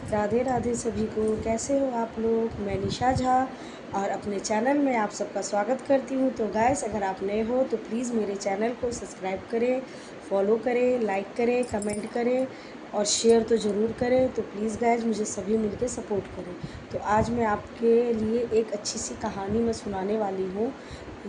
राधे राधे सभी को। कैसे हो आप लोग? मैं निशा झा और अपने चैनल में आप सबका स्वागत करती हूँ। तो गाइस, अगर आप नए हो तो प्लीज़ मेरे चैनल को सब्सक्राइब करें, फॉलो करें, लाइक करें, कमेंट करें और शेयर तो ज़रूर करें। तो प्लीज़ गाइस, मुझे सभी मिलके सपोर्ट करें। तो आज मैं आपके लिए एक अच्छी सी कहानी मैं सुनाने वाली हूँ।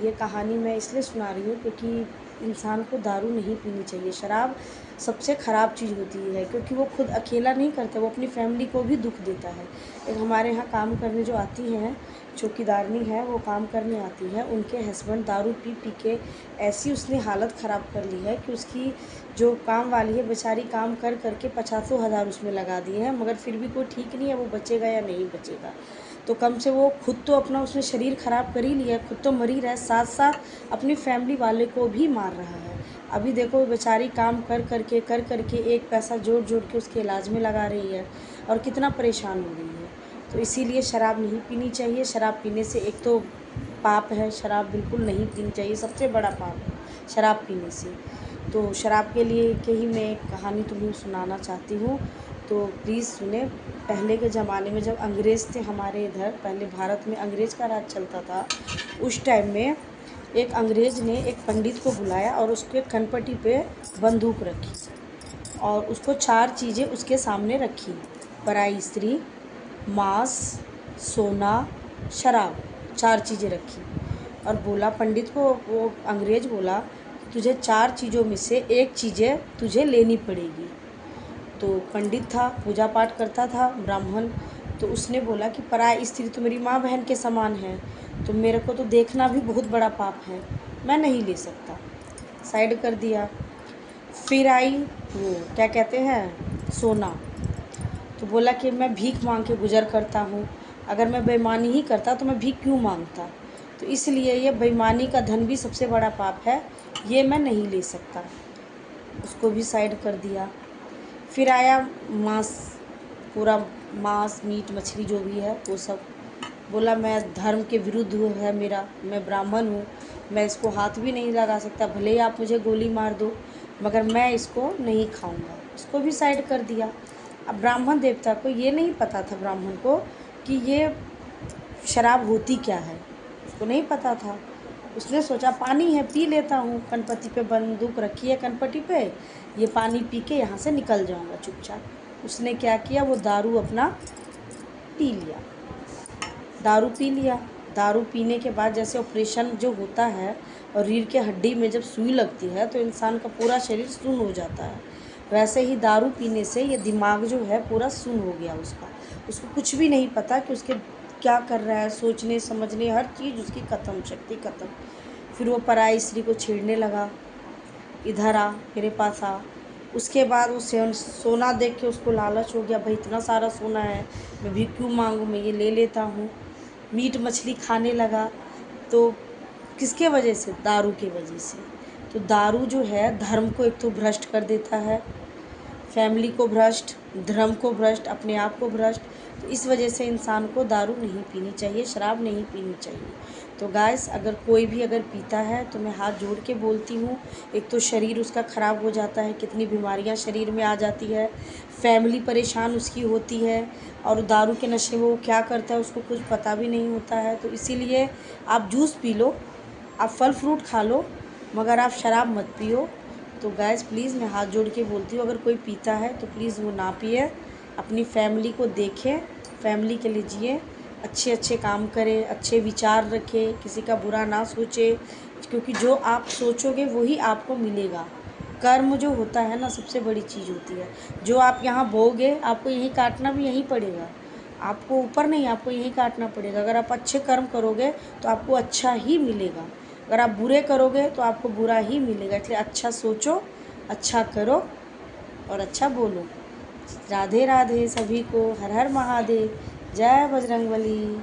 ये कहानी मैं इसलिए सुना रही हूँ क्योंकि इंसान को दारू नहीं पीनी चाहिए। शराब सबसे ख़राब चीज़ होती है क्योंकि वो खुद अकेला नहीं करता, वो अपनी फैमिली को भी दुख देता है। एक हमारे यहाँ काम करने जो आती हैं, चौकीदारनी है, वो काम करने आती है। उनके हस्बैंड दारू पी पी के ऐसी उसने हालत ख़राब कर ली है कि उसकी जो काम वाली है बेचारी काम कर करके 50,000 उसमें लगा दिए हैं, मगर फिर भी कोई ठीक नहीं है वो बचेगा या नहीं बचेगा। तो कम से वो खुद तो अपना उसने शरीर ख़राब कर ही लिया, खुद तो मर ही रहा है, साथ साथ अपनी फैमिली वाले को भी मार रहा है। अभी देखो बेचारी काम कर करके एक पैसा जोड़ जोड़ के उसके इलाज में लगा रही है और कितना परेशान हो रही है। तो इसीलिए शराब नहीं पीनी चाहिए। शराब पीने से एक तो पाप है, शराब बिल्कुल नहीं पीनी चाहिए, सबसे बड़ा पाप है शराब पीने से। तो शराब के लिए के ही मैं एक कहानी तुम्हें सुनाना चाहती हूँ, तो प्लीज़ सुने। पहले के ज़माने में जब अंग्रेज़ थे हमारे इधर, पहले भारत में अंग्रेज़ का राज चलता था, उस टाइम में एक अंग्रेज़ ने एक पंडित को बुलाया और उसके कनपटी पे बंदूक रखी और उसको 4 चीज़ें उसके सामने रखी: पराई स्त्री, मांस, सोना, शराब, 4 चीज़ें रखी। और बोला पंडित को, वो अंग्रेज़ बोला, तुझे 4 चीज़ों में से एक चीज़ें तुझे लेनी पड़ेगी। तो पंडित था, पूजा पाठ करता था, ब्राह्मण, तो उसने बोला कि पराई स्त्री तो मेरी माँ बहन के समान है, तो मेरे को तो देखना भी बहुत बड़ा पाप है, मैं नहीं ले सकता, साइड कर दिया। फिर आई वो क्या कहते हैं, सोना, तो बोला कि मैं भीख मांग के गुजर करता हूँ, अगर मैं बेईमानी ही करता तो मैं भीख क्यों मांगता, तो इसलिए ये बेईमानी का धन भी सबसे बड़ा पाप है, ये मैं नहीं ले सकता, उसको भी साइड कर दिया। फिर आया मांस, पूरा मांस, मीट, मछली जो भी है वो सब। बोला मैं धर्म के विरुद्ध है मेरा, मैं ब्राह्मण हूँ, मैं इसको हाथ भी नहीं लगा सकता, भले ही आप मुझे गोली मार दो, मगर मैं इसको नहीं खाऊंगा, इसको भी साइड कर दिया। अब ब्राह्मण देवता को ये नहीं पता था, ब्राह्मण को, कि ये शराब होती क्या है, उसको नहीं पता था। उसने सोचा पानी है, पी लेता हूँ, कनपटी पे बंदूक रखी है, कनपटी पे ये पानी पी के यहाँ से निकल जाऊँगा चुपचाप। उसने क्या किया, वो दारू अपना पी लिया, दारू पी लिया। दारू पीने के बाद जैसे ऑपरेशन जो होता है और रीढ़ के हड्डी में जब सुई लगती है तो इंसान का पूरा शरीर सुन्न हो जाता है, वैसे ही दारू पीने से ये दिमाग जो है पूरा सुन्न हो गया उसका। उसको कुछ भी नहीं पता कि उसके क्या कर रहा है, सोचने समझने हर चीज़ उसकी ख़त्म, शक्ति ख़त्म। फिर वो पराई स्त्री को छेड़ने लगा, इधर आ, मेरे पास आ। उसके बाद वो सोना देख के उसको लालच हो गया, भाई इतना सारा सोना है, मैं भी क्यों मांगूँ, मैं ये ले लेता हूँ। मीट मछली खाने लगा, तो किसके वजह से? दारू की वजह से। तो दारू जो है धर्म को एक तो भ्रष्ट कर देता है, फैमिली को भ्रष्ट, धर्म को भ्रष्ट, अपने आप को भ्रष्ट। तो इस वजह से इंसान को दारू नहीं पीनी चाहिए, शराब नहीं पीनी चाहिए। तो गाइस, अगर कोई भी अगर पीता है तो मैं हाथ जोड़ के बोलती हूँ, एक तो शरीर उसका ख़राब हो जाता है, कितनी बीमारियाँ शरीर में आ जाती है, फैमिली परेशान उसकी होती है, और दारू के नशे में वो क्या करता है उसको कुछ पता भी नहीं होता है। तो इसीलिए आप जूस पी लो, आप फल फ्रूट खा लो, मगर आप शराब मत पियो। तो गाइस प्लीज़ मैं हाथ जोड़ के बोलती हूँ, अगर कोई पीता है तो प्लीज़ वो ना पिए, अपनी फैमिली को देखें, फैमिली के लिए जिए, अच्छे अच्छे काम करें, अच्छे विचार रखें, किसी का बुरा ना सोचे, क्योंकि जो आप सोचोगे वही आपको मिलेगा। कर्म जो होता है ना, सबसे बड़ी चीज़ होती है। जो आप यहाँ बोओगे आपको यहीं काटना भी यहीं पड़ेगा, आपको ऊपर नहीं, आपको यहीं काटना पड़ेगा। अगर आप अच्छे कर्म करोगे तो आपको अच्छा ही मिलेगा, अगर आप बुरे करोगे तो आपको बुरा ही मिलेगा। इसलिए अच्छा सोचो, अच्छा करो और अच्छा बोलो। राधे राधे सभी को, हर हर महादेव, जय बजरंगबली।